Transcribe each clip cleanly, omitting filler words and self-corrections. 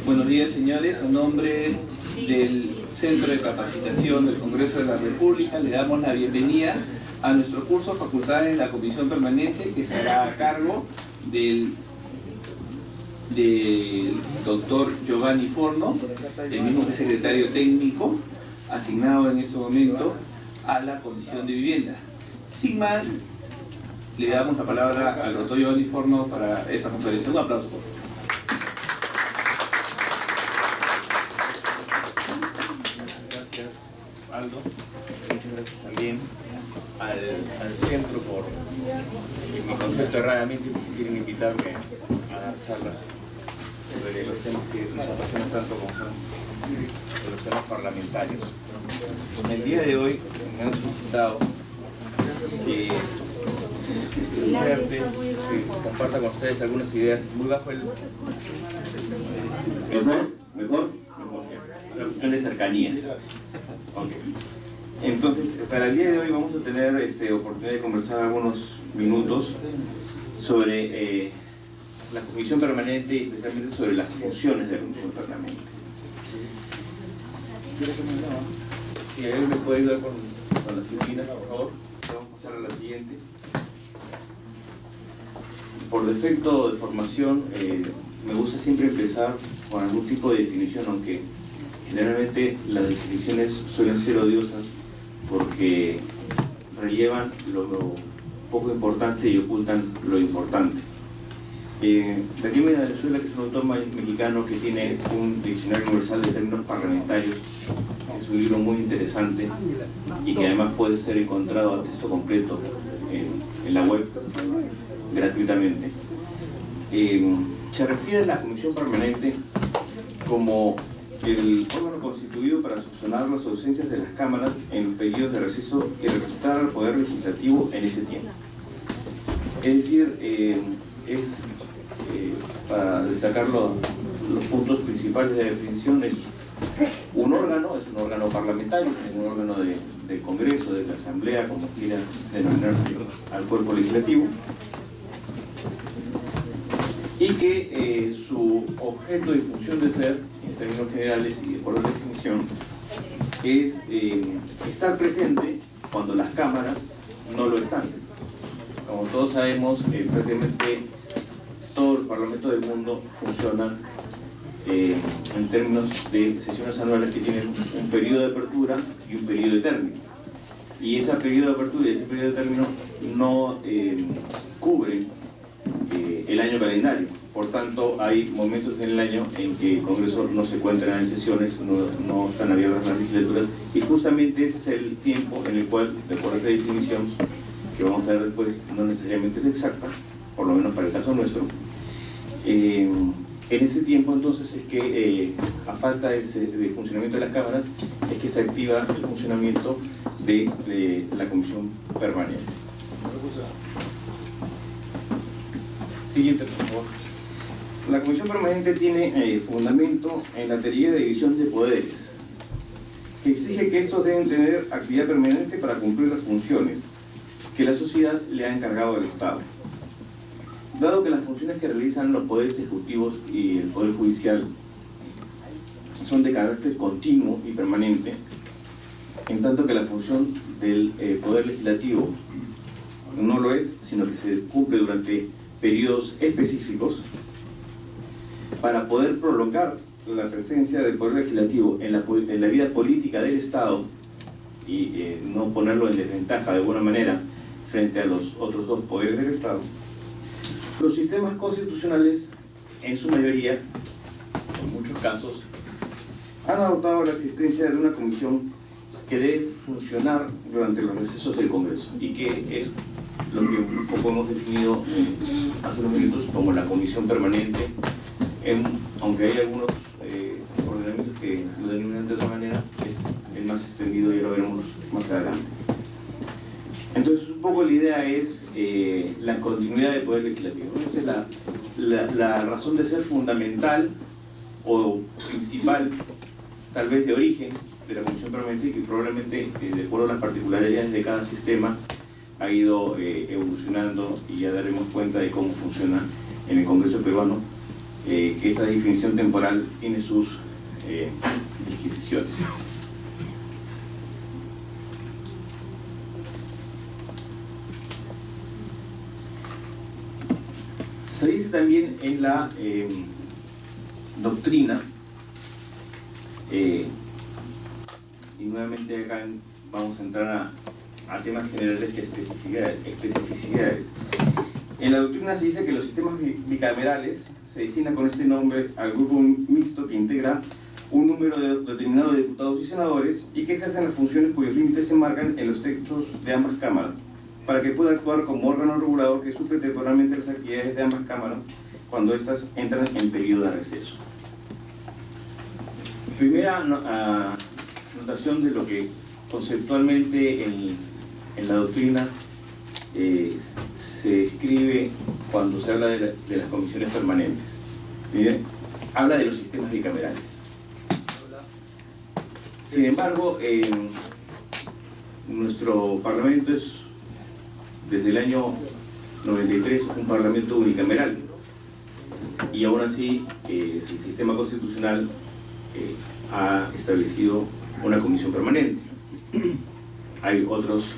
Buenos días, señores. En nombre del Centro de Capacitación del Congreso de la República, le damos la bienvenida a nuestro curso Facultades de la Comisión Permanente, que estará a cargo del doctor Giovanni Forno, el mismo que es secretario técnico, asignado en este momento a la Comisión de Vivienda. Sin más, le damos la palabra al doctor Giovanni Forno para esta conferencia. Un aplauso, por favor. Gracias, Aldo. Muchas gracias también al centro por, en mi concepto, erradamente insistir en invitarme a dar charlas sobre los temas que nos apasionan tanto como son los temas parlamentarios. El día de hoy me han solicitado que comparta con ustedes algunas ideas. Muy bajo el... ¿Mejor? La cuestión de cercanía. Okay. Entonces, para el día de hoy vamos a tener oportunidad de conversar algunos minutos sobre la Comisión Permanente y especialmente sobre las funciones de la Comisión Permanente. Si alguien me puede ayudar con las figuras, por favor. Vamos a pasar a la siguiente. Por defecto de formación, me gusta siempre empezar con algún tipo de definición, aunque generalmente las definiciones suelen ser odiosas porque rellevan lo poco importante y ocultan lo importante. Daniel de Venezuela, que es un autor mexicano que tiene un diccionario universal de términos parlamentarios, es un libro muy interesante y que además puede ser encontrado a texto completo en la web gratuitamente. Se refiere a la Comisión Permanente como el órgano constituido para subsanar las ausencias de las cámaras en los periodos de receso y representar al Poder Legislativo en ese tiempo. Es decir, para destacar los puntos principales de la definición, es un órgano parlamentario, es un órgano del Congreso, de la Asamblea, como quiera denominarse al cuerpo legislativo, y que su objeto y función de ser, en términos generales y por la definición, es estar presente cuando las cámaras no lo están. Como todos sabemos, prácticamente todo el Parlamento del mundo funciona en términos de sesiones anuales que tienen un periodo de apertura y un periodo de término. Y ese periodo de apertura y ese periodo de término no cubren el año calendario. Por tanto, hay momentos en el año en que el Congreso no se encuentra en sesiones, no están abiertas las legislaturas, y justamente ese es el tiempo en el cual, de acuerdo a esta definición, que vamos a ver después, no necesariamente es exacta, por lo menos para el caso nuestro, en ese tiempo entonces es que, a falta de funcionamiento de las cámaras, es que se activa el funcionamiento de la Comisión Permanente. Siguiente, por favor. La Comisión Permanente tiene fundamento en la teoría de división de poderes, que exige que estos deben tener actividad permanente para cumplir las funciones que la sociedad le ha encargado al Estado. Dado que las funciones que realizan los poderes ejecutivos y el Poder Judicial son de carácter continuo y permanente, en tanto que la función del Poder Legislativo no lo es, sino que se cumple durante periodos específicos, para poder prolongar la presencia del Poder Legislativo en la vida política del Estado y no ponerlo en desventaja de alguna manera frente a los otros dos poderes del Estado, los sistemas constitucionales, en su mayoría, en muchos casos, han adoptado la existencia de una comisión que debe funcionar durante los recesos del Congreso y que es lo que un poco hemos definido hace unos minutos como la Comisión Permanente, aunque hay algunos ordenamientos que lo denominan de otra manera, es el más extendido y lo veremos más adelante. Entonces, un poco la idea es la continuidad del Poder Legislativo. Esa es la razón de ser fundamental o principal, tal vez de origen, de la Comisión Permanente, y que probablemente, de acuerdo a las particularidades de cada sistema, ha ido evolucionando, y ya daremos cuenta de cómo funciona en el Congreso peruano que esta definición temporal tiene sus disquisiciones. Se dice también en la doctrina, y nuevamente acá vamos a entrar a temas generales y especificidades. En la doctrina se dice que los sistemas bicamerales se designan con este nombre al grupo mixto que integra un número determinado de diputados y senadores y que ejercen las funciones cuyos límites se marcan en los textos de ambas cámaras, para que pueda actuar como órgano regulador que suple temporalmente las actividades de ambas cámaras cuando éstas entran en periodo de receso. Primera notación de lo que conceptualmente en la doctrina se escribe cuando se habla de las comisiones permanentes. ¿Bien? Habla de los sistemas bicamerales. Sin embargo, nuestro Parlamento es, desde el año 93, un Parlamento unicameral. Y aún así, el sistema constitucional ha establecido una comisión permanente. Hay otros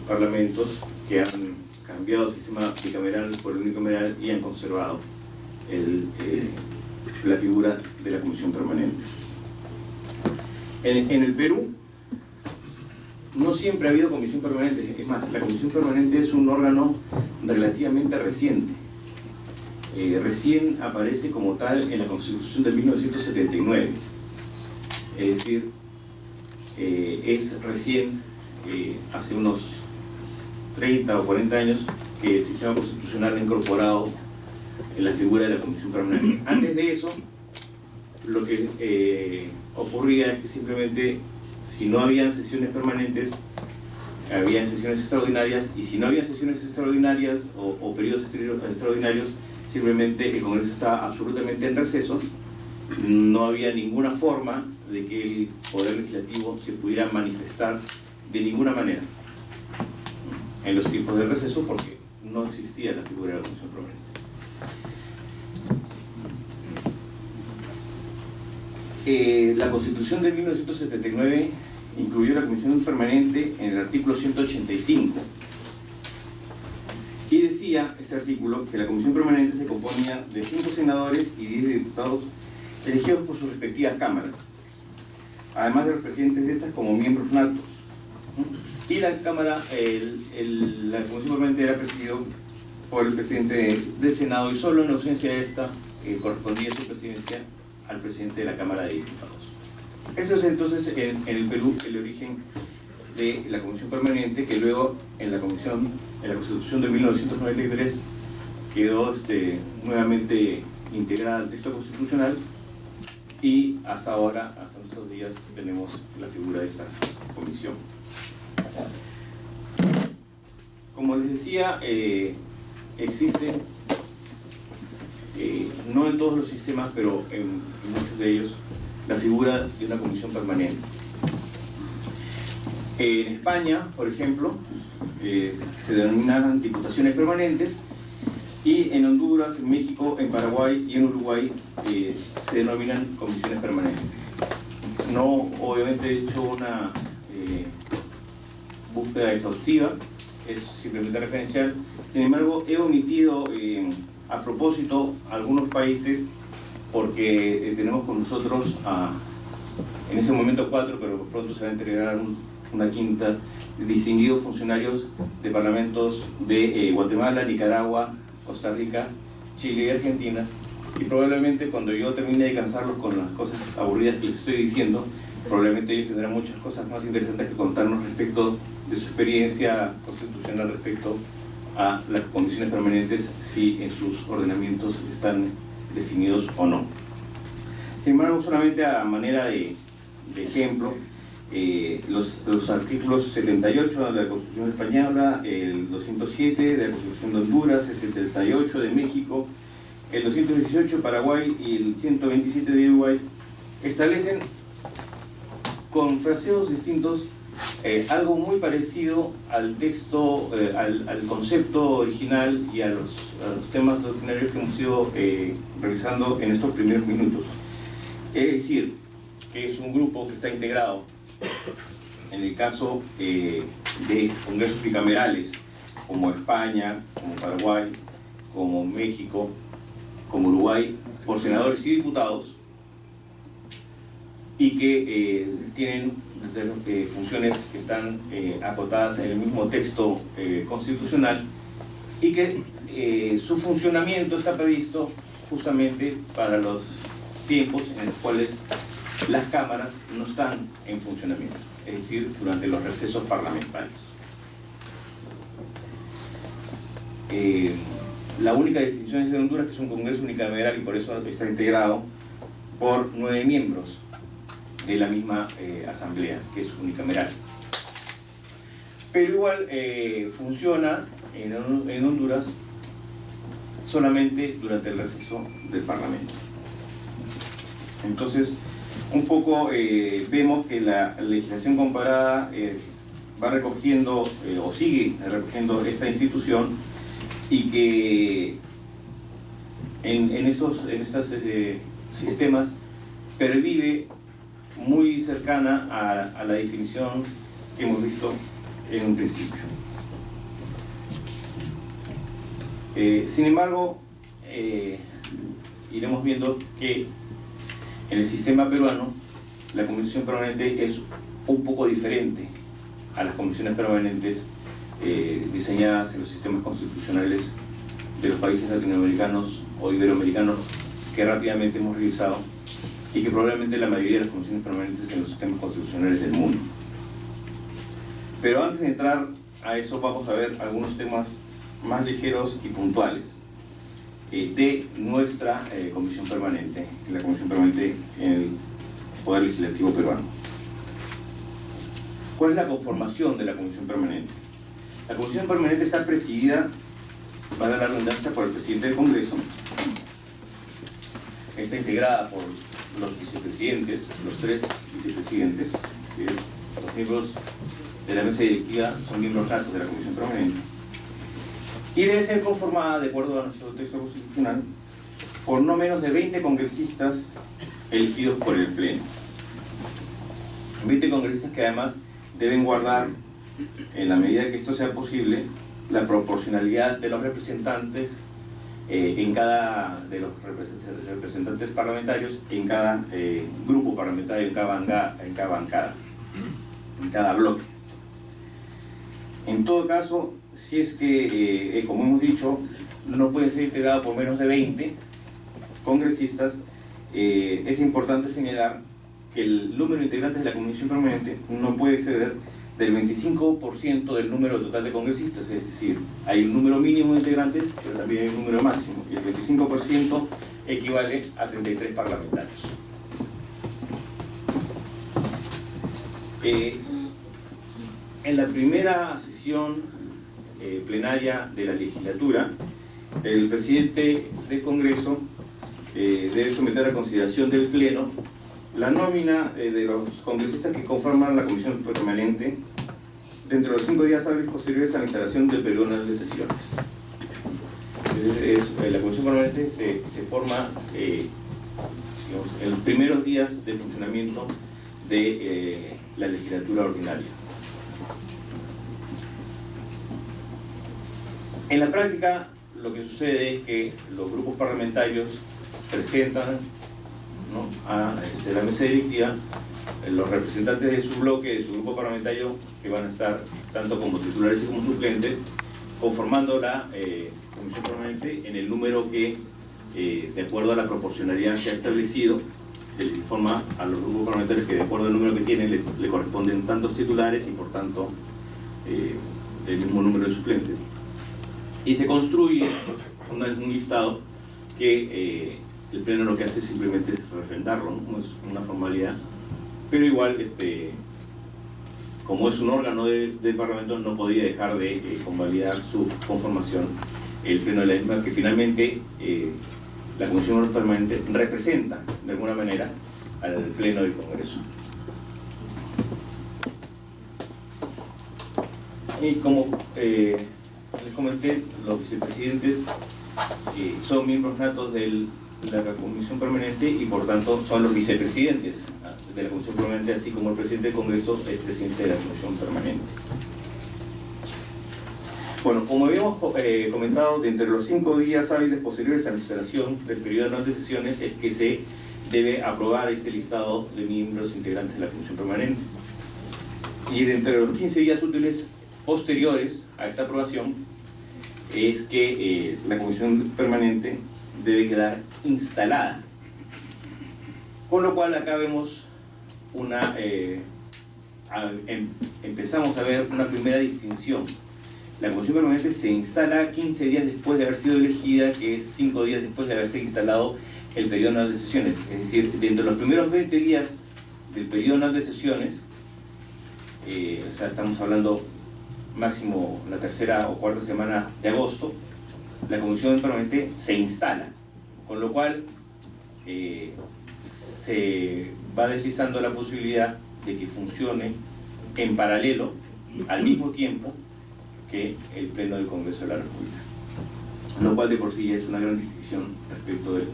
parlamentos que han cambiado el sistema bicameral por el unicameral y han conservado la figura de la comisión permanente. En el Perú no siempre ha habido comisión permanente. Es más, la comisión permanente es un órgano relativamente reciente. Recién aparece como tal en la Constitución de 1979. Es decir, es recién, hace unos 30 o 40 años, que el sistema constitucional ha incorporado en la figura de la comisión permanente. Antes de eso, lo que ocurría es que simplemente, si no habían sesiones permanentes, habían sesiones extraordinarias, y si no había sesiones extraordinarias o periodos extraordinarios, simplemente el Congreso estaba absolutamente en receso. No había ninguna forma de que el Poder Legislativo se pudiera manifestar de ninguna manera en los tiempos de receso, porque no existía la figura de la comisión permanente. La Constitución de 1979 incluyó la comisión permanente en el artículo 185 y decía este artículo que la comisión permanente se componía de 5 senadores y 10 diputados elegidos por sus respectivas cámaras, además de los presidentes de estas como miembros natos. Y la cámara, la comisión permanente era presidido por el presidente del Senado, y solo en ausencia de esta correspondía su presidencia al presidente de la Cámara de Diputados. Eso es entonces en el Perú el origen de la comisión permanente, que luego en la Constitución de 1993 quedó nuevamente integrada al texto constitucional, y hasta ahora, hasta nuestros días, tenemos la figura de esta comisión. Como les decía, existen, no en todos los sistemas, pero en muchos de ellos, la figura de una comisión permanente. En España, por ejemplo, se denominan diputaciones permanentes, y en Honduras, en México, en Paraguay y en Uruguay se denominan comisiones permanentes. No, obviamente, he hecho una búsqueda exhaustiva, es simplemente referencial. Sin embargo, he omitido a propósito algunos países, porque tenemos con nosotros en ese momento 4, pero pronto se va a integrar una quinta, distinguidos funcionarios de parlamentos de Guatemala, Nicaragua, Costa Rica, Chile y Argentina, y probablemente cuando yo termine de cansarlos con las cosas aburridas que les estoy diciendo, probablemente ellos tendrán muchas cosas más interesantes que contarnos respecto de su experiencia constitucional respecto a las comisiones permanentes, si en sus ordenamientos están definidos o no. Sin embargo, solamente a manera de ejemplo, los artículos 78 de la Constitución española, el 207 de la Constitución de Honduras, el 78 de México, el 218 de Paraguay y el 127 de Uruguay establecen con fraseos distintos algo muy parecido al texto, al concepto original y a los temas doctrinarios que hemos ido revisando en estos primeros minutos. Es decir, que es un grupo que está integrado, en el caso de congresos bicamerales, como España, como Paraguay, como México, como Uruguay, por senadores y diputados, y que tienen funciones que están acotadas en el mismo texto constitucional, y que su funcionamiento está previsto justamente para los tiempos en los cuales las cámaras no están en funcionamiento, es decir, durante los recesos parlamentarios. La única distinción es de Honduras, que es un congreso unicameral y por eso está integrado por 9 miembros de la misma asamblea, que es unicameral. Pero igual funciona en Honduras solamente durante el receso del Parlamento. Entonces, un poco vemos que la legislación comparada va recogiendo o sigue recogiendo esta institución, y que en estos sistemas pervive muy cercana a la definición que hemos visto en un principio. Sin embargo, iremos viendo que en el sistema peruano la Comisión Permanente es un poco diferente a las comisiones permanentes diseñadas en los sistemas constitucionales de los países latinoamericanos o iberoamericanos que rápidamente hemos revisado, y que probablemente la mayoría de las comisiones permanentes en los sistemas constitucionales del mundo. Pero antes de entrar a eso, vamos a ver algunos temas más ligeros y puntuales de nuestra comisión permanente, la comisión permanente en el Poder Legislativo peruano. ¿Cuál es la conformación de la comisión permanente? La comisión permanente está presidida, para la redundancia, por el presidente del Congreso. Está integrada por los vicepresidentes, los 3 vicepresidentes. Los miembros de la mesa directiva son miembros natos de la comisión permanente. Y debe ser conformada, de acuerdo a nuestro texto constitucional, por no menos de 20 congresistas elegidos por el Pleno. 20 congresistas que además deben guardar, en la medida que esto sea posible, la proporcionalidad de los representantes en cada de los representantes parlamentarios, en cada grupo parlamentario, en cada bancada, en cada bloque. En todo caso, si es que, como hemos dicho, no puede ser integrado por menos de 20 congresistas, es importante señalar que el número de integrantes de la comisión permanente no puede exceder del 25% del número total de congresistas, es decir, hay un número mínimo de integrantes, pero también hay un número máximo, y el 25% equivale a 33 parlamentarios. En la primera sesión plenaria de la legislatura, el presidente del Congreso debe someter a consideración del Pleno la nómina de los congresistas que conforman la comisión permanente dentro de los 5 días hábiles posteriores a la instalación del periodo anual de sesiones. La comisión permanente se forma digamos, en los primeros días de funcionamiento de la legislatura ordinaria. En la práctica, lo que sucede es que los grupos parlamentarios presentan, ¿no?, a la mesa directiva los representantes de su bloque, de su grupo parlamentario, que van a estar tanto como titulares y como suplentes, conformando la comisión permanente en el número que, de acuerdo a la proporcionalidad que ha establecido, se les informa a los grupos parlamentarios que, de acuerdo al número que tienen, le corresponden tantos titulares y, por tanto, el mismo número de suplentes. Y se construye un listado que el Pleno lo que hace es simplemente refrendarlo, ¿no? Es una formalidad, pero igual, como es un órgano del Parlamento, no podía dejar de convalidar su conformación el Pleno de la misma, que finalmente la Comisión Permanente representa de alguna manera al Pleno del Congreso. Y como les comenté, los vicepresidentes son miembros natos de la Comisión Permanente y por tanto son los vicepresidentes de la Comisión Permanente, así como el presidente del Congreso es presidente de la Comisión Permanente. Bueno, como habíamos comentado, de entre los 5 días hábiles posteriores a la instalación del periodo anual de sesiones es que se debe aprobar este listado de miembros integrantes de la Comisión Permanente. Y de entre los 15 días útiles posteriores a esta aprobación es que la Comisión Permanente debe quedar instalada. Con lo cual acá vemos empezamos a ver una primera distinción. La Comisión Permanente se instala 15 días después de haber sido elegida, que es 5 días después de haberse instalado el periodo anual de sesiones. Es decir, dentro de los primeros 20 días del periodo anual de sesiones, o sea, estamos hablando máximo la tercera o cuarta semana de agosto, la Comisión Permanente se instala, con lo cual se va deslizando la posibilidad de que funcione en paralelo, al mismo tiempo que el Pleno del Congreso de la República, lo cual de por sí es una gran distinción respecto de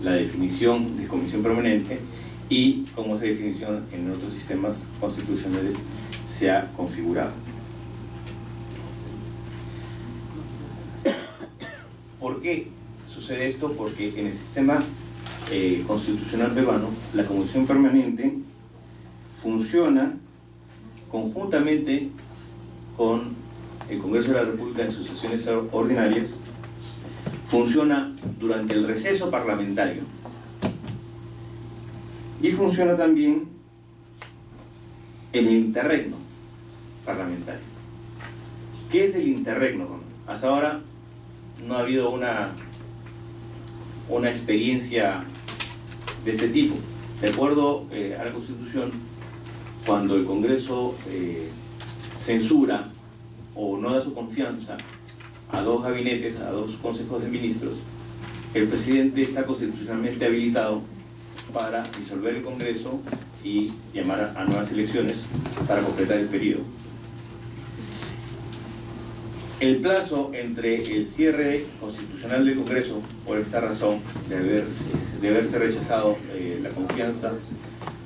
la definición de Comisión Permanente y cómo esa definición en otros sistemas constitucionales se ha configurado. ¿Por qué sucede esto? Porque en el sistema constitucional peruano, la Comisión Permanente funciona conjuntamente con el Congreso de la República en sus sesiones ordinarias, funciona durante el receso parlamentario y funciona también en el interregno parlamentario. ¿Qué es el interregno? Hasta ahora no ha habido una experiencia de este tipo. De acuerdo a la Constitución, cuando el Congreso censura o no da su confianza a 2 gabinetes, a 2 consejos de ministros, el presidente está constitucionalmente habilitado para disolver el Congreso y llamar a nuevas elecciones para completar el periodo. El plazo entre el cierre constitucional del Congreso, por esta razón de haberse rechazado la confianza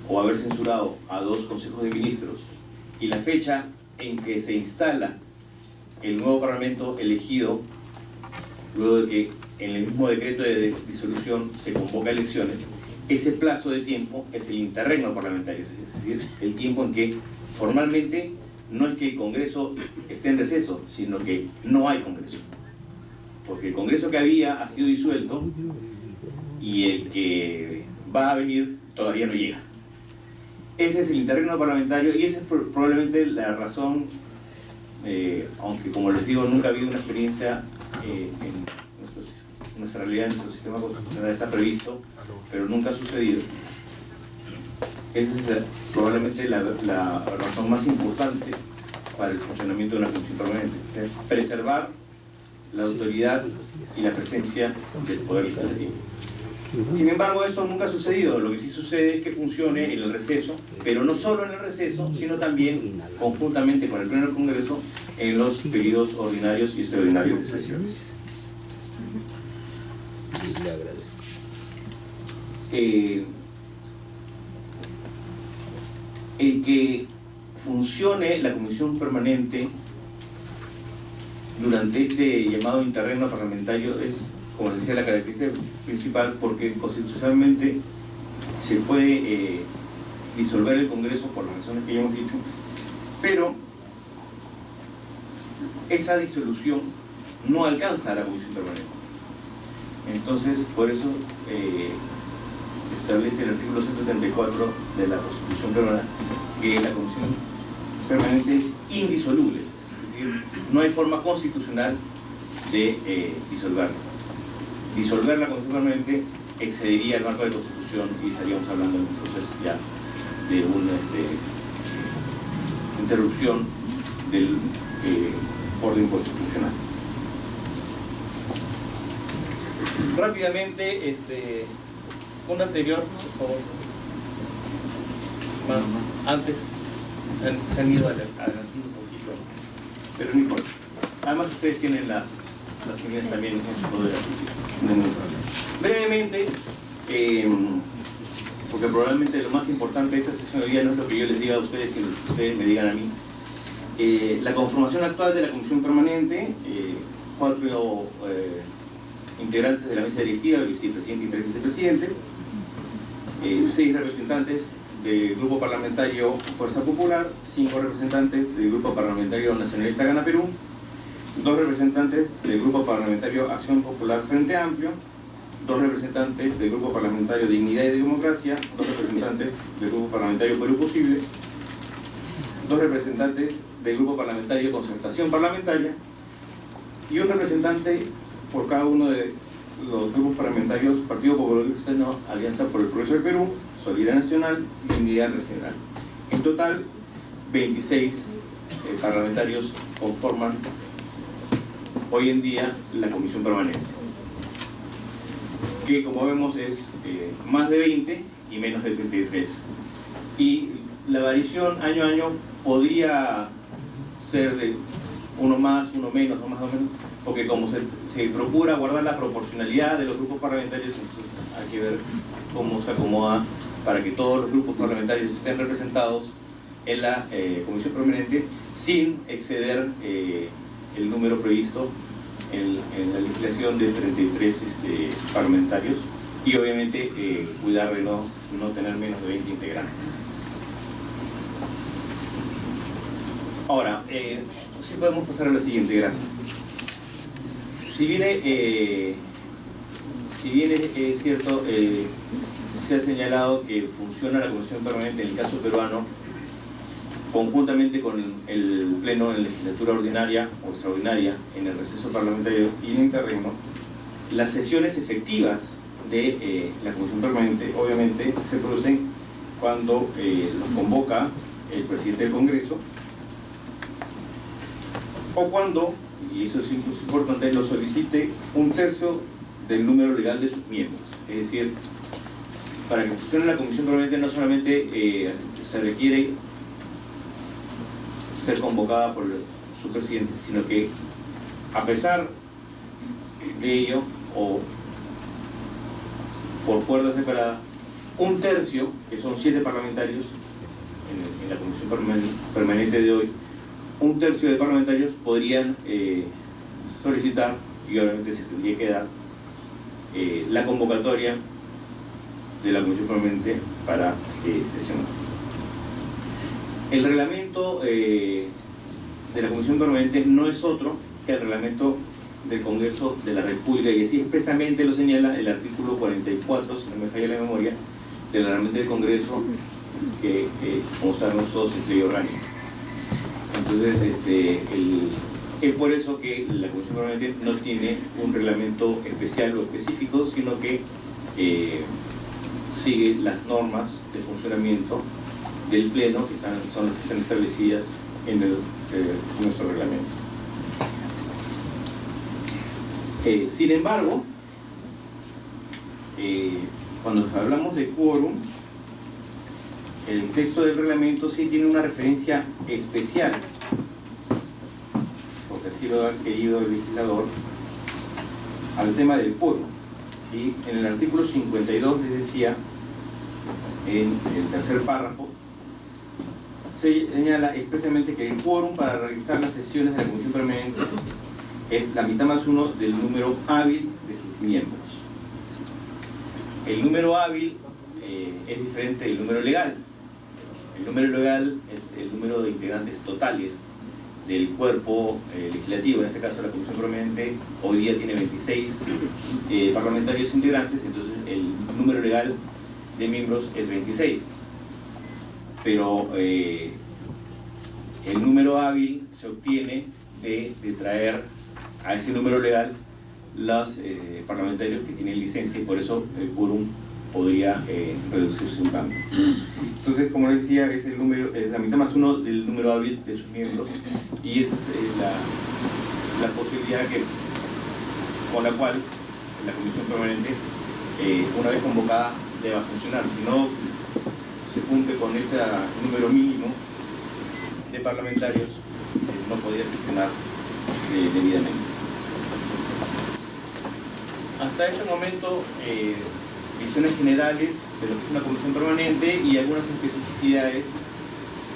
o haber censurado a 2 consejos de ministros, y la fecha en que se instala el nuevo Parlamento elegido, luego de que en el mismo decreto de disolución se convoca elecciones, ese plazo de tiempo es el interregno parlamentario, es decir, el tiempo en que formalmente no es que el Congreso esté en receso, sino que no hay Congreso. Porque el Congreso que había ha sido disuelto y el que va a venir todavía no llega. Ese es el interregno parlamentario y esa es probablemente la razón, aunque como les digo, nunca ha habido una experiencia en nuestra realidad, en nuestro sistema constitucional está previsto, pero nunca ha sucedido. Esa es probablemente la razón más importante para el funcionamiento de una Comisión Permanente, es preservar la autoridad y la presencia del Poder Legislativo. Sin embargo, esto nunca ha sucedido. Lo que sí sucede es que funcione en el receso, pero no solo en el receso, sino también conjuntamente con el Pleno del Congreso en los periodos ordinarios y extraordinarios de sesiones. El que funcione la Comisión Permanente durante este llamado interregno parlamentario es, como les decía, la característica principal, porque constitucionalmente se puede disolver el Congreso por las razones que ya hemos dicho, pero esa disolución no alcanza a la Comisión Permanente. Entonces, por eso establece el artículo 174 de la Constitución peruana que la Comisión Permanente es indisoluble, es decir, no hay forma constitucional de disolverla. Disolver la Comisión Permanente excedería el marco de Constitución y estaríamos hablando entonces ya de una interrupción del orden constitucional. Rápidamente, un anterior, por favor. Más antes se han ido adelantando un poquito pero no importa. Además ustedes tienen las unidades también en su poder. Brevemente, porque probablemente lo más importante de esta sesión de hoy día no es lo que yo les diga a ustedes, sino lo que ustedes me digan a mí. La conformación actual de la Comisión Permanente, 4 integrantes de la mesa directiva, el vicepresidente y 3 vicepresidentes, 6 representantes del Grupo Parlamentario Fuerza Popular, 5 representantes del Grupo Parlamentario Nacionalista Gana Perú, 2 representantes del Grupo Parlamentario Acción Popular Frente Amplio, 2 representantes del Grupo Parlamentario Dignidad y Democracia, 2 representantes del Grupo Parlamentario Perú Posible, 2 representantes del Grupo Parlamentario Concertación Parlamentaria y un representante por cada uno de los grupos parlamentarios Partido Popular Cristiano, Alianza por el Progreso del Perú, Solidaridad Nacional y Unidad Regional. En total, 26 parlamentarios conforman hoy en día la Comisión Permanente, que como vemos es más de 20 y menos de 33. Y la variación año a año podría ser de uno más, uno menos, o más o menos, porque como se procura guardar la proporcionalidad de los grupos parlamentarios, entonces hay que ver cómo se acomoda para que todos los grupos parlamentarios estén representados en la Comisión Permanente sin exceder el número previsto en la legislación de 33 parlamentarios y obviamente cuidar de no tener menos de 20 integrantes. Ahora, sí podemos pasar a la siguiente, gracias. Si bien es cierto, se ha señalado que funciona la Comisión Permanente en el caso peruano conjuntamente con el Pleno en legislatura ordinaria o extraordinaria en el receso parlamentario y en interregno, las sesiones efectivas de la Comisión Permanente obviamente se producen cuando los convoca el presidente del Congreso o cuando, y eso es importante, lo solicite 1/3 del número legal de sus miembros. Es decir, para que funcione la Comisión Permanente no solamente se requiere ser convocada por su presidente, sino que a pesar de ello, o por cuerda separada, 1/3, que son 7 parlamentarios en la Comisión Permanente de hoy, 1/3 de parlamentarios podrían solicitar, y obviamente se tendría que dar, la convocatoria de la Comisión Permanente para sesionar. El reglamento de la Comisión Permanente no es otro que el reglamento del Congreso de la República, y así expresamente lo señala el artículo 44, si no me falla la memoria, del reglamento del Congreso, que como sabemos todos es ley orgánica. Entonces, es por eso que la Comisión Permanente no tiene un reglamento especial o específico, sino que sigue las normas de funcionamiento del Pleno, que son las que están establecidas en nuestro reglamento. Sin embargo, cuando hablamos de quórum, el texto del reglamento sí tiene una referencia especial, porque así lo ha querido el legislador, al tema del quórum. Y en el artículo 52 les decía, en el tercer párrafo, se señala expresamente que el quórum para realizar las sesiones de la Comisión Permanente es la mitad más 1 del número hábil de sus miembros. El número hábil es diferente del número legal. El número legal es el número de integrantes totales del cuerpo legislativo, en este caso la Comisión Permanente hoy día tiene 26 parlamentarios integrantes, entonces el número legal de miembros es 26. Pero el número hábil se obtiene de traer a ese número legal los parlamentarios que tienen licencia, y por eso el quórum podría reducirse un tanto. Entonces, como les decía, es la mitad más 1 del número hábil de sus miembros, y esa es la posibilidad con la cual la Comisión Permanente, una vez convocada, deba funcionar. Si no se cumple con ese número mínimo de parlamentarios, no podía gestionar debidamente. Hasta este momento, visiones generales de lo que es una comisión permanente y algunas especificidades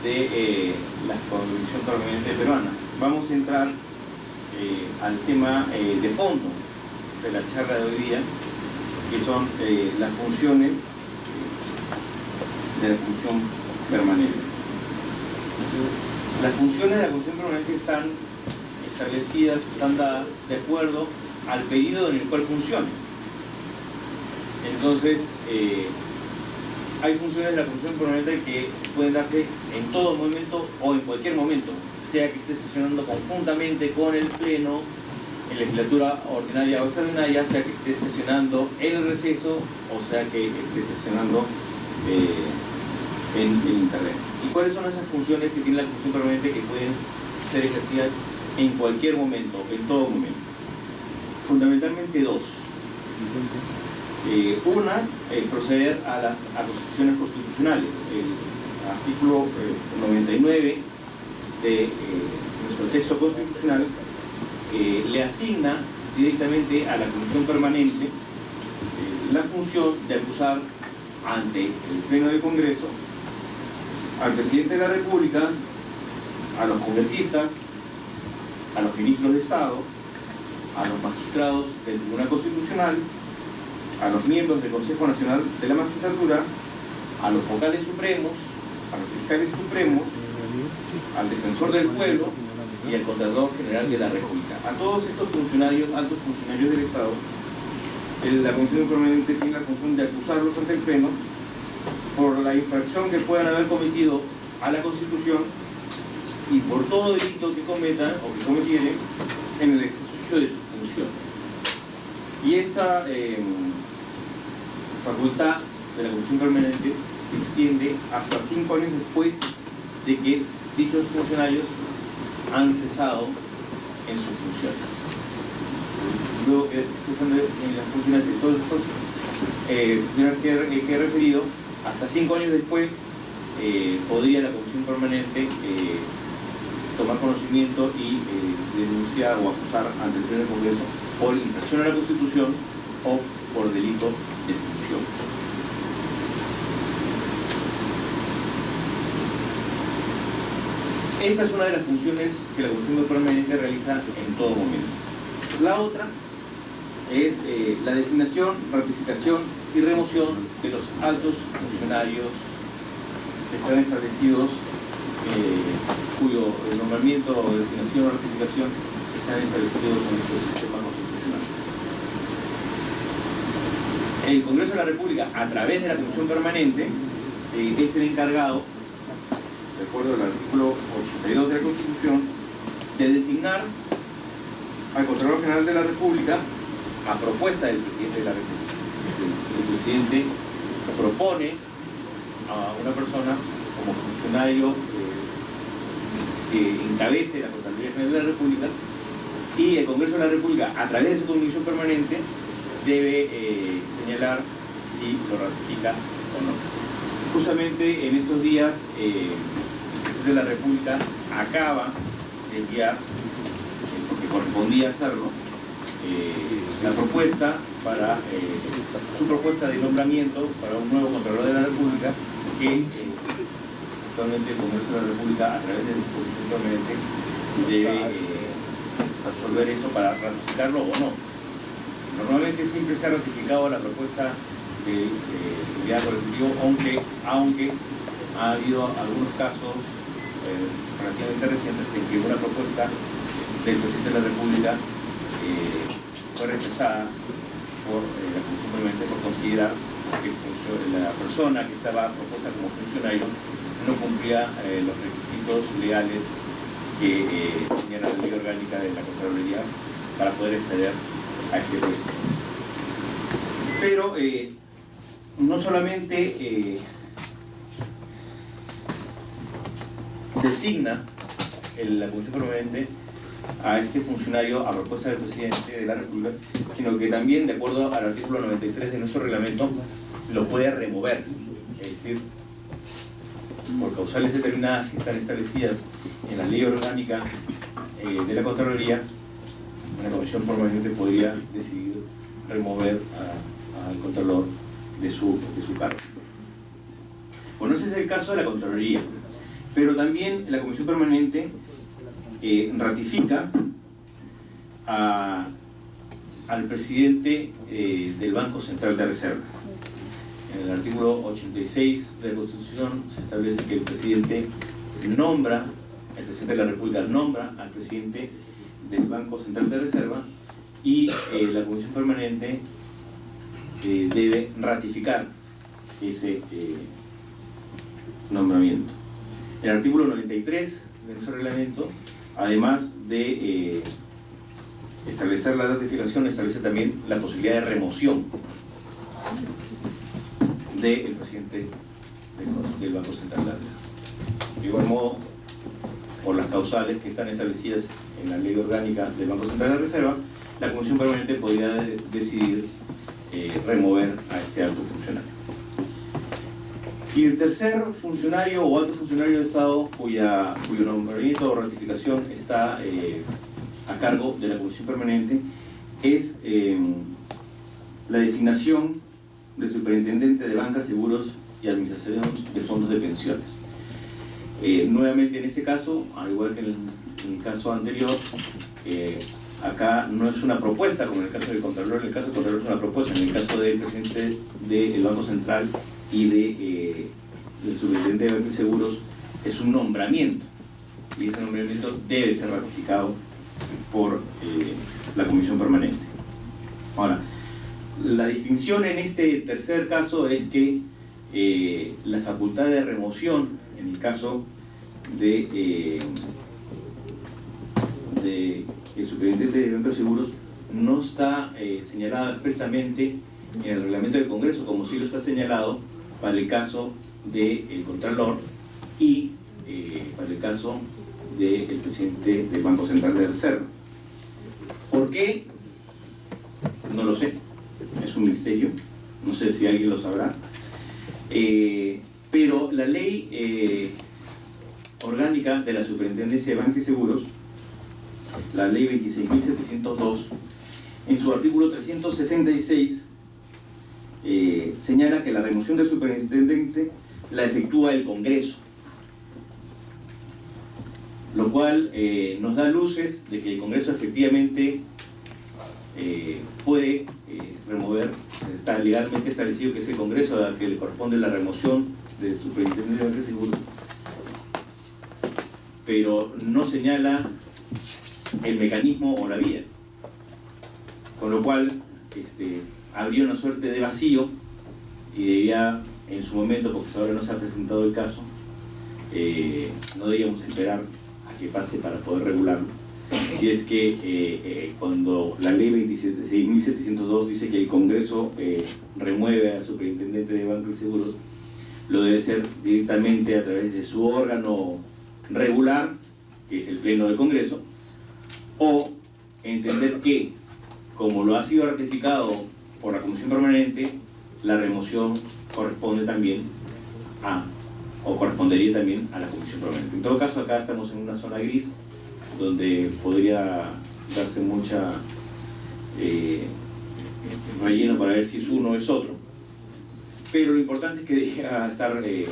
de la comisión permanente peruana. Vamos a entrar al tema de fondo de la charla de hoy día, que son las funciones de la comisión permanente. Las funciones de la comisión permanente están establecidas, están dadas de acuerdo al periodo en el cual funcione. Entonces, hay funciones de la comisión permanente que pueden darse en todo momento o en cualquier momento, sea que esté sesionando conjuntamente con el pleno, en legislatura ordinaria o extraordinaria, sea que esté sesionando en el receso o sea que esté sesionando en internet. ¿Y cuáles son esas funciones que tiene la comisión permanente que pueden ser ejercidas en cualquier momento, en todo momento? Fundamentalmente dos. Una, proceder a las acusaciones constitucionales. El artículo 99 de nuestro texto constitucional le asigna directamente a la comisión permanente la función de acusar ante el Pleno del Congreso al presidente de la República, a los congresistas, a los ministros de Estado, a los magistrados del Tribunal Constitucional, a los miembros del Consejo Nacional de la Magistratura, a los vocales supremos, a los fiscales supremos, al defensor del pueblo y al Contralor General de la República. A todos estos funcionarios, altos funcionarios del Estado, la Comisión Permanente tiene la función de acusarlos ante el Pleno por la infracción que puedan haber cometido a la Constitución y por todo delito que cometan o que cometieren en el ejercicio de sus funciones. Y esta facultad de la Comisión Permanente se extiende hasta 5 años después de que dichos funcionarios han cesado en sus funciones. Luego que cesan en las funciones de todos estos que he referido, hasta 5 años después podría la Comisión Permanente tomar conocimiento y denunciar o acusar ante el Pleno del Congreso por infracción a la Constitución o por delito de función. Esta es una de las funciones que la Comisión Permanente realiza en todo momento. La otra es la designación, ratificación y remoción de los altos funcionarios que están establecidos, cuyo nombramiento, designación o ratificación están establecidos en nuestro sistema constitucional. El Congreso de la República, a través de la Comisión Permanente, es el encargado, de acuerdo al artículo 82 de la Constitución, de designar al Contralor General de la República a propuesta del Presidente de la República. El Presidente propone a una persona como funcionario que encabece la Contraloría General de la República, y el Congreso de la República, a través de su comisión permanente, debe señalar si lo ratifica o no. Justamente en estos días, el Presidente de la República acaba de enviar, porque correspondía hacerlo, la propuesta para su propuesta de nombramiento para un nuevo Contralor de la República, que actualmente el Congreso de la República, a través de su comisión permanente, debe resolver eso para ratificarlo o no. Normalmente siempre se ha ratificado la propuesta de seguridad por el Ejecutivo, aunque ha habido algunos casos relativamente recientes en que una propuesta del Presidente de la República fue rechazada por la Comisión Permanente por considerar que la persona que estaba propuesta como funcionario no cumplía los requisitos legales que señala la ley orgánica de la Contraloría para poder acceder a este puesto. Pero no solamente designa la Comisión Permanente a este funcionario a propuesta del Presidente de la República, sino que también, de acuerdo al artículo 93 de nuestro reglamento, lo puede remover. Es decir, por causales determinadas que están establecidas en la ley orgánica de la Contraloría, una comisión permanente podría decidir remover al Contralor de su cargo. Bueno, ese es el caso de la Contraloría, pero también la comisión permanente ratifica al presidente del Banco Central de Reserva. En el artículo 86 de la Constitución se establece que el presidente de la República nombra al presidente del Banco Central de Reserva y la comisión permanente debe ratificar ese nombramiento. El artículo 93 de nuestro reglamento, además de establecer la ratificación, establece también la posibilidad de remoción del presidente del Banco Central de Reserva. De igual modo, por las causales que están establecidas en la ley orgánica del Banco Central de Reserva, la comisión permanente podría decidir remover a este alto funcionario. Y el tercer funcionario o alto funcionario de Estado cuyo nombramiento o ratificación está a cargo de la comisión permanente es la designación del superintendente de banca, seguros y administración de fondos de pensiones. Nuevamente en este caso, al igual que en el caso anterior, acá no es una propuesta como en el caso del Contralor. En el caso del Contralor es una propuesta. En el caso del presidente del Banco Central y del superintendente de bancos y seguros es un nombramiento, y ese nombramiento debe ser ratificado por la comisión permanente. Ahora, la distinción en este tercer caso es que la facultad de remoción en el caso de el superintendente de bancos y seguros no está señalada expresamente en el reglamento del Congreso, como sí lo está señalado para el caso del Contralor y para el caso del presidente del Banco Central de Reserva. ¿Por qué? No lo sé, es un misterio, no sé si alguien lo sabrá, pero la ley orgánica de la Superintendencia de Bancos y Seguros, la ley 26.702, en su artículo 366 señala que la remoción del superintendente la efectúa el Congreso, lo cual nos da luces de que el Congreso efectivamente puede remover. Está legalmente establecido que es el Congreso al que le corresponde la remoción del superintendente de bancos y seguros, pero no señala el mecanismo o la vía, con lo cual habría una suerte de vacío y debía, en su momento, porque hasta ahora no se ha presentado el caso, no deberíamos esperar a que pase para poder regularlo. Si es que cuando la ley 26.702 dice que el Congreso remueve al superintendente de bancos y seguros, lo debe hacer directamente a través de su órgano regular, que es el Pleno del Congreso, o entender que, como lo ha sido ratificado por la Comisión Permanente, la remoción corresponde también o correspondería también a la Comisión Permanente. En todo caso, acá estamos en una zona gris donde podría darse mucha relleno para ver si es uno o es otro, pero lo importante es que deje estar en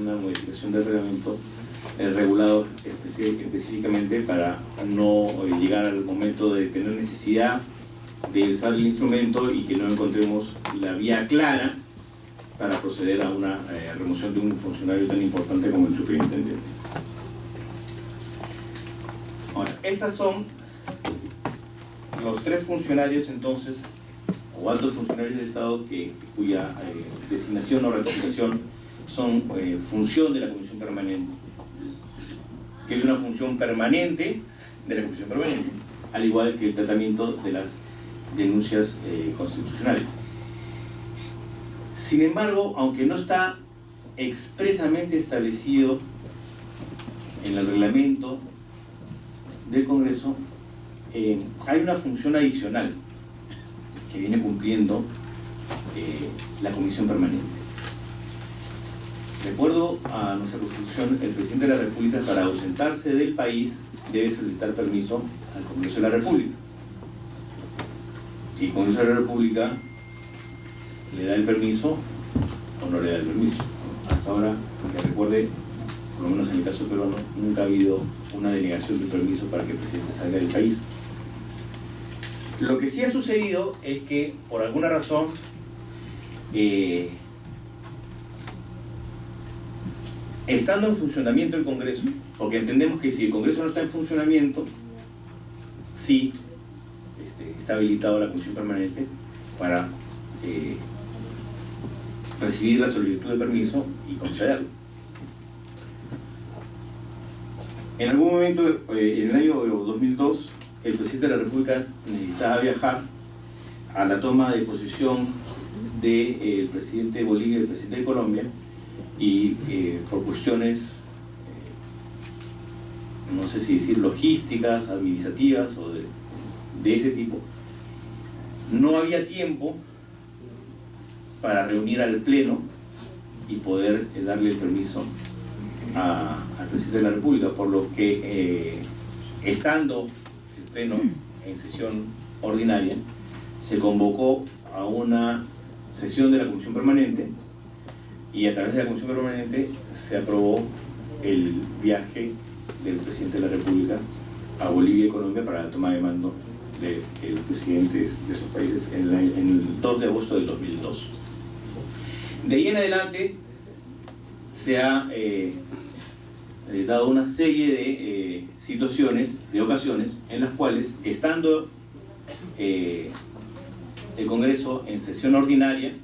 una modificación del reglamento regulado específicamente para no llegar al momento de tener necesidad de usar el instrumento y que no encontremos la vía clara para proceder a una remoción de un funcionario tan importante como el superintendente. Ahora, estos son los tres funcionarios entonces, o altos funcionarios del Estado, cuya designación o ratificación son función de la Comisión Permanente, que es una función permanente de la Comisión Permanente, al igual que el tratamiento de las denuncias constitucionales. Sin embargo, aunque no está expresamente establecido en el reglamento del Congreso, hay una función adicional que viene cumpliendo la Comisión Permanente. De acuerdo a nuestra Constitución, el presidente de la República, para ausentarse del país, debe solicitar permiso al Congreso de la República. Y el Congreso de la República le da el permiso o no le da el permiso. Hasta ahora, que recuerde, por lo menos en el caso peruano, nunca ha habido una denegación de permiso para que el presidente salga del país. Lo que sí ha sucedido es que, por alguna razón, estando en funcionamiento el Congreso, porque entendemos que si el Congreso no está en funcionamiento, sí está habilitado la Comisión Permanente para recibir la solicitud de permiso y concederlo. En algún momento, en el año 2002, el presidente de la República necesitaba viajar a la toma de posesión del presidente de Bolivia y el presidente de Colombia, y por cuestiones, no sé si decir logísticas, administrativas o de ese tipo, no había tiempo para reunir al Pleno y poder darle el permiso al presidente de la República, por lo que estando el Pleno en sesión ordinaria, se convocó a una sesión de la Comisión Permanente, y a través de la Comisión Permanente se aprobó el viaje del presidente de la República a Bolivia y Colombia para la toma de mando de los presidentes de esos países en el 2 de agosto del 2002. De ahí en adelante se ha dado una serie de situaciones, de ocasiones, en las cuales, estando el Congreso en sesión ordinaria,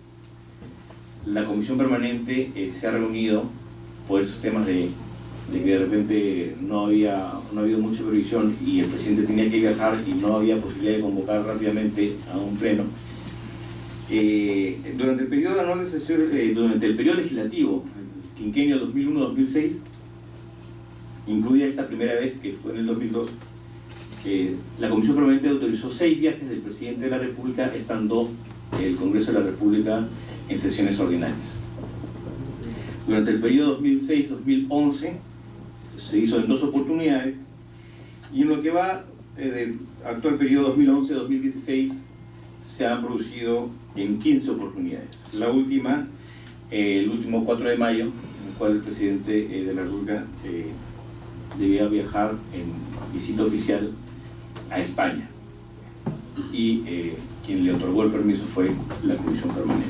la Comisión Permanente se ha reunido por esos temas de que de repente no había habido mucha previsión y el presidente tenía que viajar y no había posibilidad de convocar rápidamente a un pleno. Durante el periodo anual de sesión, durante el periodo legislativo, el quinquenio 2001-2006, incluida esta primera vez que fue en el 2002, la Comisión Permanente autorizó 6 viajes del presidente de la República, estando el Congreso de la República en sesiones ordinarias. Durante el periodo 2006-2011 se hizo en 2 oportunidades, y en lo que va del actual periodo 2011-2016 se han producido en 15 oportunidades. La última, el último 4 de mayo, en el cual el presidente de la República debía viajar en visita oficial a España, y quien le otorgó el permiso fue la Comisión Permanente.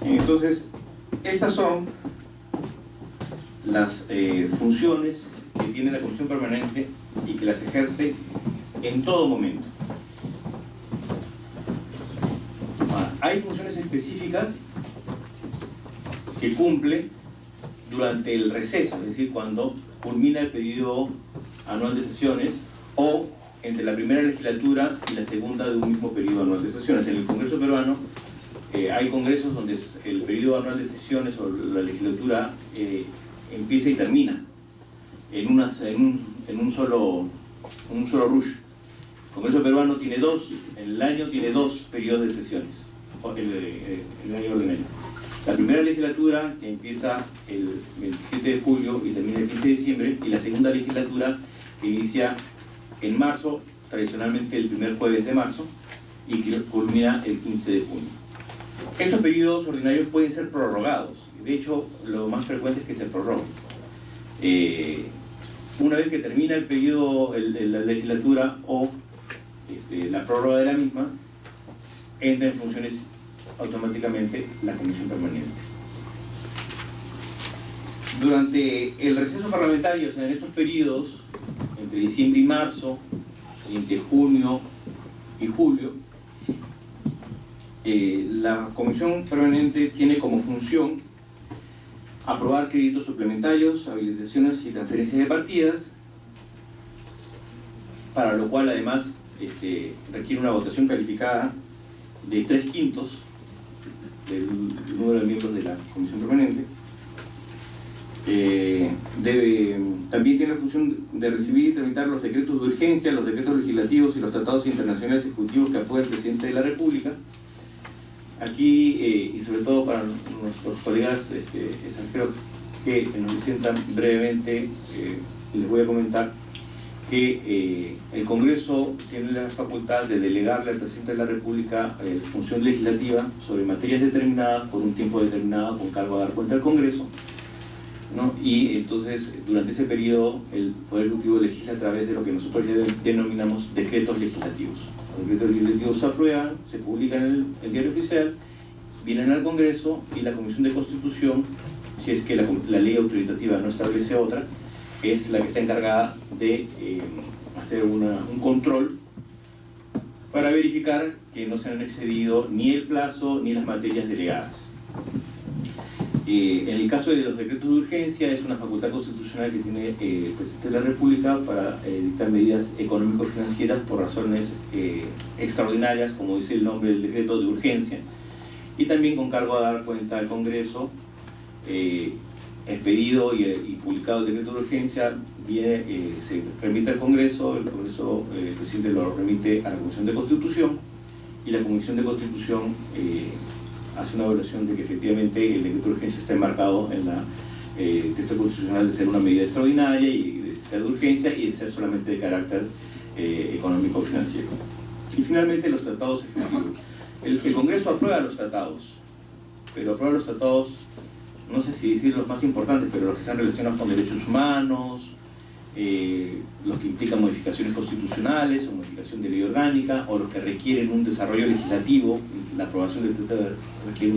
Entonces, estas son las funciones que tiene la Comisión Permanente y que las ejerce en todo momento. Hay funciones específicas que cumple durante el receso, es decir, cuando culmina el periodo anual de sesiones, o entre la primera legislatura y la segunda de un mismo periodo anual de sesiones. En el Congreso peruano hay congresos donde el periodo anual de sesiones o la legislatura empieza y termina en un solo rush. El Congreso peruano tiene 2, en el año tiene 2 periodos de sesiones, el año ordinario. La primera legislatura, que empieza el 27 de julio y termina el 15 de diciembre, y la segunda legislatura, que inicia en marzo, tradicionalmente el primer jueves de marzo, y que culmina el 15 de junio. Estos periodos ordinarios pueden ser prorrogados. De hecho, lo más frecuente es que se prorroguen. Una vez que termina el periodo, la legislatura o la prórroga de la misma, entra en funciones automáticamente la Comisión Permanente. Durante el receso parlamentario, o sea, en estos periodos, entre diciembre y marzo, y entre junio y julio, la Comisión Permanente tiene como función aprobar créditos suplementarios, habilitaciones y transferencias de partidas, para lo cual además requiere una votación calificada de 3/5 del número de miembros de la Comisión Permanente. También tiene la función de recibir y tramitar los decretos de urgencia, los decretos legislativos y los tratados internacionales ejecutivos que aprueba el presidente de la República, aquí, y sobre todo para nuestros colegas extranjeros que nos sientan brevemente, les voy a comentar que el Congreso tiene la facultad de delegarle al Presidente de la República función legislativa sobre materias determinadas por un tiempo determinado con cargo a dar cuenta al Congreso, ¿no? Y entonces durante ese periodo el Poder Ejecutivo legisla a través de lo que nosotros ya denominamos decretos legislativos. Los decretos legislativos se aprueban, se publican en el Diario Oficial, vienen al Congreso y la Comisión de Constitución, si es que la ley autoritativa no establece otra, es la que está encargada de hacer un control para verificar que no se han excedido ni el plazo ni las materias delegadas. En el caso de los decretos de urgencia, es una facultad constitucional que tiene el Presidente de la República para dictar medidas económico-financieras por razones extraordinarias, como dice el nombre del decreto de urgencia, y también con cargo a dar cuenta al Congreso. Expedido y publicado el decreto de urgencia, se remite al Congreso, el presidente lo remite a la Comisión de Constitución, y la Comisión de Constitución hace una evaluación de que efectivamente el decreto de urgencia está enmarcado en la texto constitucional de ser una medida extraordinaria y de ser de urgencia y de ser solamente de carácter económico-financiero. Y finalmente los tratados ejecutivos. El Congreso aprueba los tratados, pero aprueba los tratados, no sé si decir los más importantes, pero los que están relacionados con derechos humanos, los que implican modificaciones constitucionales o modificación de ley orgánica, o los que requieren un desarrollo legislativo. La aprobación del tratado requiere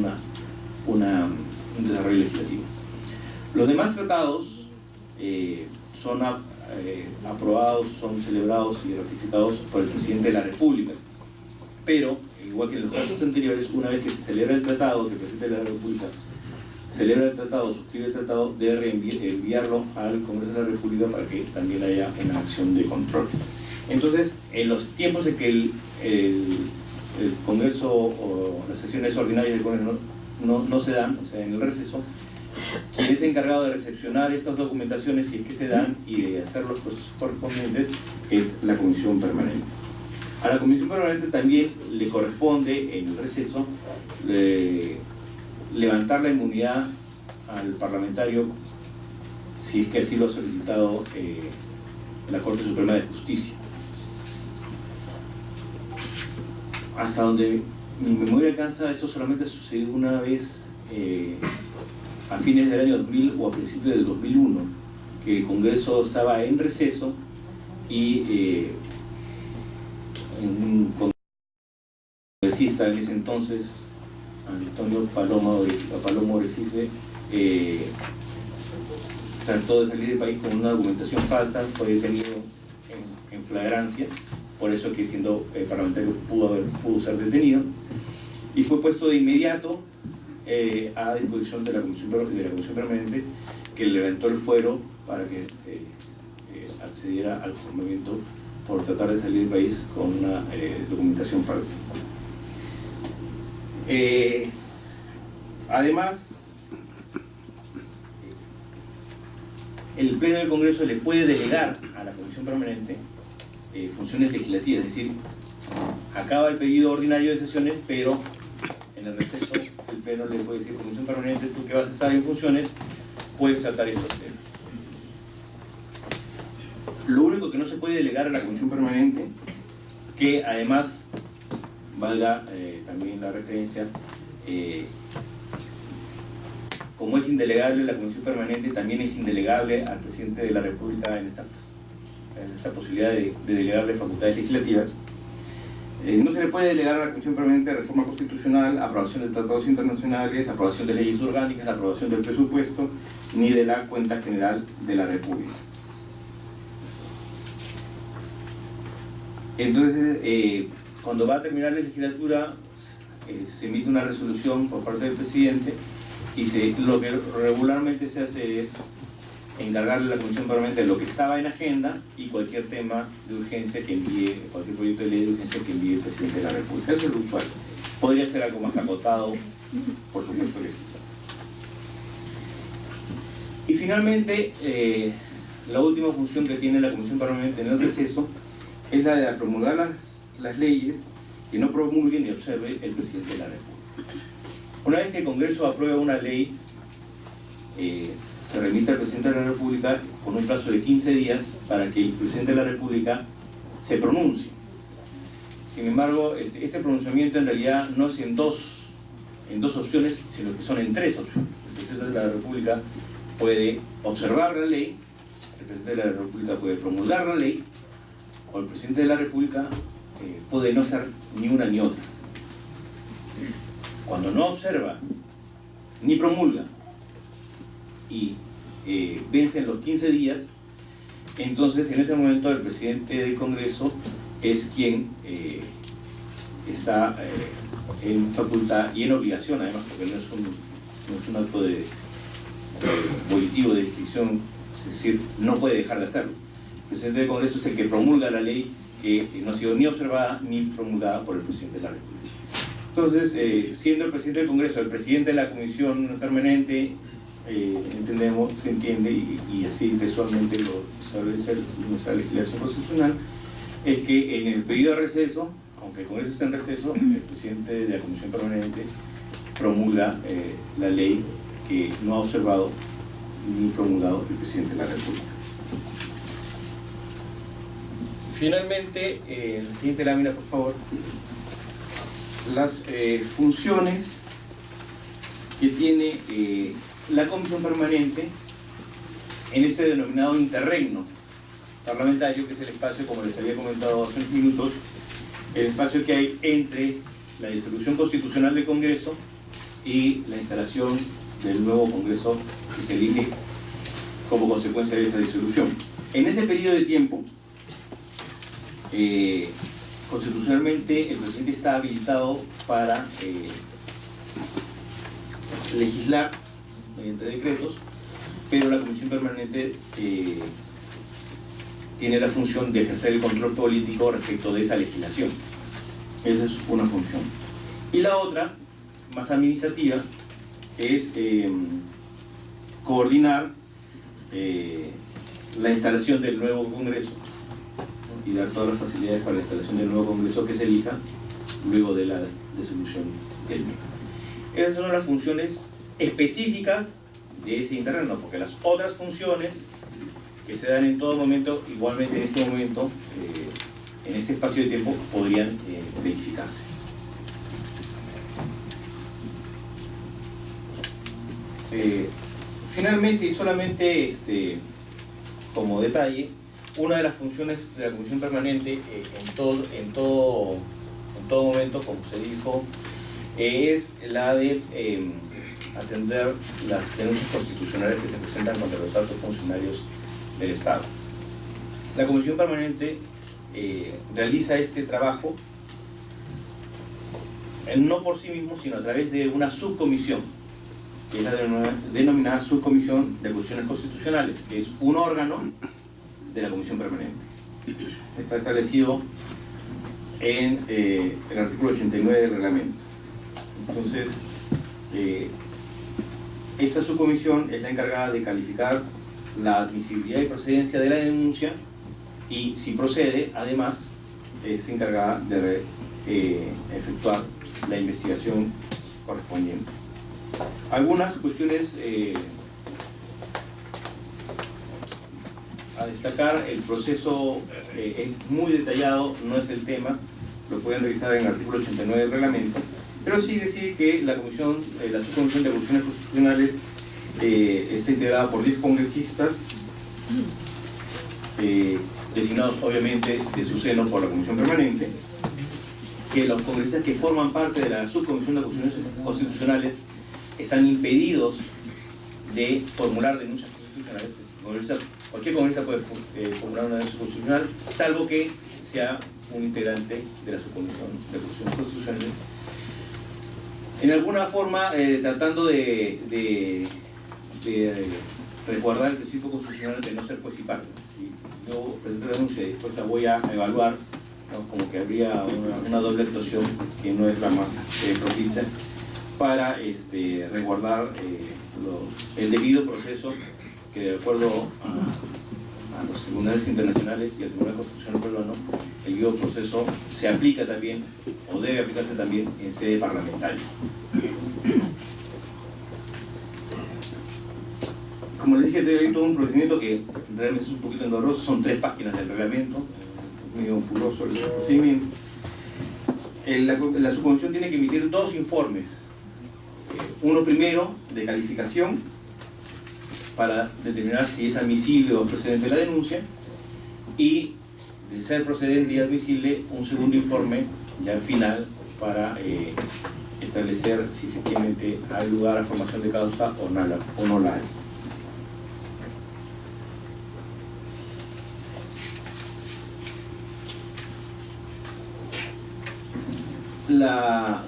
un desarrollo legislativo. Los demás tratados son aprobados, son celebrados y ratificados por el Presidente de la República, pero igual que en los casos anteriores, una vez que se celebra el tratado, que el Presidente de la República celebra el tratado, suscribe el tratado, debe enviarlo al Congreso de la República para que también haya una acción de control. Entonces, en los tiempos en que el Congreso o las sesiones ordinarias del Congreso no se dan, o sea, en el receso, quien es encargado de recepcionar estas documentaciones, si es que se dan, y de hacer los procesos correspondientes, es la Comisión Permanente. A la Comisión Permanente también le corresponde, en el receso, levantar la inmunidad al parlamentario si es que así lo ha solicitado la Corte Suprema de Justicia. Hasta donde mi memoria alcanza, esto solamente sucedió una vez a fines del año 2000 o a principios del 2001, que el Congreso estaba en receso y un congresista en ese entonces, Antonio Palomo Orefice, trató de salir del país con una documentación falsa, fue detenido en flagrancia, por eso que siendo parlamentario pudo ser detenido, y fue puesto de inmediato a disposición de la Comisión Permanente, que levantó el fuero para que accediera al formamiento por tratar de salir del país con una documentación falsa. Además, el Pleno del Congreso le puede delegar a la Comisión Permanente funciones legislativas, es decir, acaba el periodo ordinario de sesiones, pero en el receso el Pleno le puede decir: Comisión Permanente, tú que vas a estar en funciones, puedes tratar estos temas. Lo único que no se puede delegar a la Comisión Permanente, que además, valga también la referencia, como es indelegable la Comisión Permanente, también es indelegable al Presidente de la República en esta posibilidad de delegarle facultades legislativas. No se le puede delegar a la Comisión Permanente reforma constitucional, aprobación de tratados internacionales, aprobación de leyes orgánicas, aprobación del presupuesto, ni de la cuenta general de la República. Entonces, cuando va a terminar la legislatura, se emite una resolución por parte del presidente y lo que regularmente se hace es encargarle a la Comisión Permanente de lo que estaba en agenda y cualquier tema de urgencia que envíe, cualquier proyecto de ley de urgencia que envíe el presidente de la República. Eso es lo usual. Podría ser algo más acotado, por supuesto que sí. Y finalmente, la última función que tiene la Comisión Permanente en el receso es la de promulgar las leyes que no promulgue ni observe el presidente de la República. Una vez que el Congreso aprueba una ley, se remite al Presidente de la República con un plazo de 15 días para que el Presidente de la República se pronuncie. Sin embargo, este pronunciamiento en realidad no es en dos opciones, sino que son en 3 opciones. El Presidente de la República puede observar la ley, el Presidente de la República puede promulgar la ley, o el Presidente de la República puede no hacer ni una ni otra. Cuando no observa ni promulga y vencen los 15 días, entonces en ese momento el presidente del Congreso es quien está en facultad y en obligación, además, porque no es un acto de volitivo de distinción, es decir, no puede dejar de hacerlo. El presidente del Congreso es el que promulga la ley que no ha sido ni observada ni promulgada por el presidente de la República. Entonces, siendo el presidente del Congreso el presidente de la Comisión Permanente, se entiende, y así textualmente lo establece nuestra legislación constitucional, es que en el periodo de receso, aunque el Congreso está en receso, el presidente de la Comisión Permanente promulga la ley que no ha observado ni promulgado el presidente de la República. Finalmente, la siguiente lámina, por favor. Las funciones que tiene la Comisión Permanente en este denominado interregno parlamentario, que es el espacio, como les había comentado hace unos minutos, el espacio que hay entre la disolución constitucional del Congreso y la instalación del nuevo Congreso que se elige como consecuencia de esa disolución. En ese periodo de tiempo, constitucionalmente el presidente está habilitado para legislar mediante decretos, pero la Comisión Permanente tiene la función de ejercer el control político respecto de esa legislación. Esa es una función. Y la otra, más administrativa, es coordinar la instalación del nuevo Congreso y dar todas las facilidades para la instalación del nuevo Congreso que se elija luego de la disolución del mismo. Esas son las funciones específicas de ese interregno, porque las otras funciones que se dan en todo momento, igualmente en este momento, en este espacio de tiempo, podrían verificarse. Finalmente, y solamente como detalle, una de las funciones de la Comisión Permanente en todo momento, como se dijo, es la de atender las denuncias constitucionales que se presentan contra los altos funcionarios del Estado. La Comisión Permanente realiza este trabajo no por sí mismo, sino a través de una subcomisión, que es la denominada Subcomisión de Cuestiones Constitucionales, que es un órgano de la Comisión Permanente. Está establecido en el artículo 89 del reglamento. Entonces, esta subcomisión es la encargada de calificar la admisibilidad y procedencia de la denuncia, y si procede, además, es encargada de efectuar la investigación correspondiente. Algunas cuestiones a destacar: el proceso es muy detallado, no es el tema, lo pueden revisar en el artículo 89 del reglamento, pero sí decir que la subcomisión de cuestiones constitucionales está integrada por 10 congresistas, designados obviamente de su seno por la Comisión Permanente, que los congresistas que forman parte de la subcomisión de cuestiones constitucionales están impedidos de formular denuncias constitucionales. Cualquier congresista puede formular una denuncia constitucional, salvo que sea un integrante de la subcomisión de cuestiones constitucionales, en alguna forma tratando de resguardar el principio constitucional de no ser juez y parte. Si yo presento la denuncia y después la voy a evaluar, ¿no? Como que habría una doble actuación que no es la más propicia para resguardar el debido proceso que, de acuerdo a los tribunales internacionales y al Tribunal Constitucional Peruano, el debido proceso se aplica también, o debe aplicarse también, en sede parlamentaria. Como les dije, hay todo un procedimiento que realmente es un poquito engorroso, son 3 páginas del reglamento, medio furoso el procedimiento. La subcomisión tiene que emitir 2 informes, uno primero de calificación para determinar si es admisible o procedente la denuncia, y de ser procedente y admisible un segundo informe ya al final para establecer si efectivamente hay lugar a formación de causa o no la hay.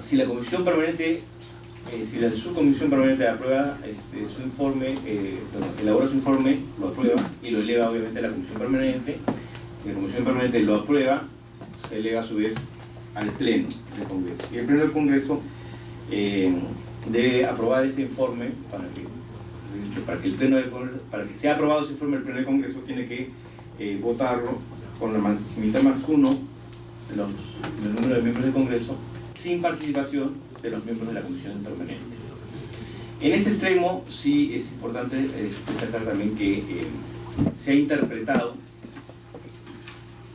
Si la comisión permanente, si la subcomisión permanente aprueba su informe, elabora su informe, lo aprueba y lo eleva obviamente a la comisión permanente. La comisión permanente lo aprueba, se eleva a su vez al pleno del Congreso. Y el pleno del Congreso debe aprobar ese informe para que sea aprobado ese informe. El pleno del Congreso tiene que votarlo con la mitad más 1 del número de miembros del Congreso, sin participación de los miembros de la comisión permanente. En este extremo sí es importante destacar también que se ha interpretado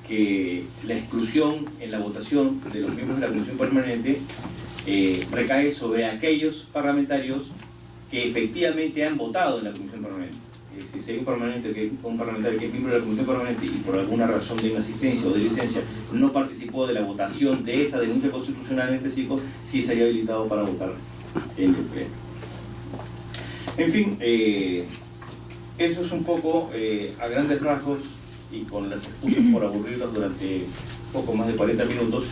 que la exclusión en la votación de los miembros de la comisión permanente recae sobre aquellos parlamentarios que efectivamente han votado en la comisión permanente. Si hay un parlamentario que es miembro de la comisión permanente y por alguna razón de inasistencia o de licencia no participó de la votación de esa denuncia constitucional en específico, sí sería habilitado para votar en el pleno. En fin, eso es un poco a grandes rasgos, y con las excusas por aburrirlos durante poco más de 40 minutos,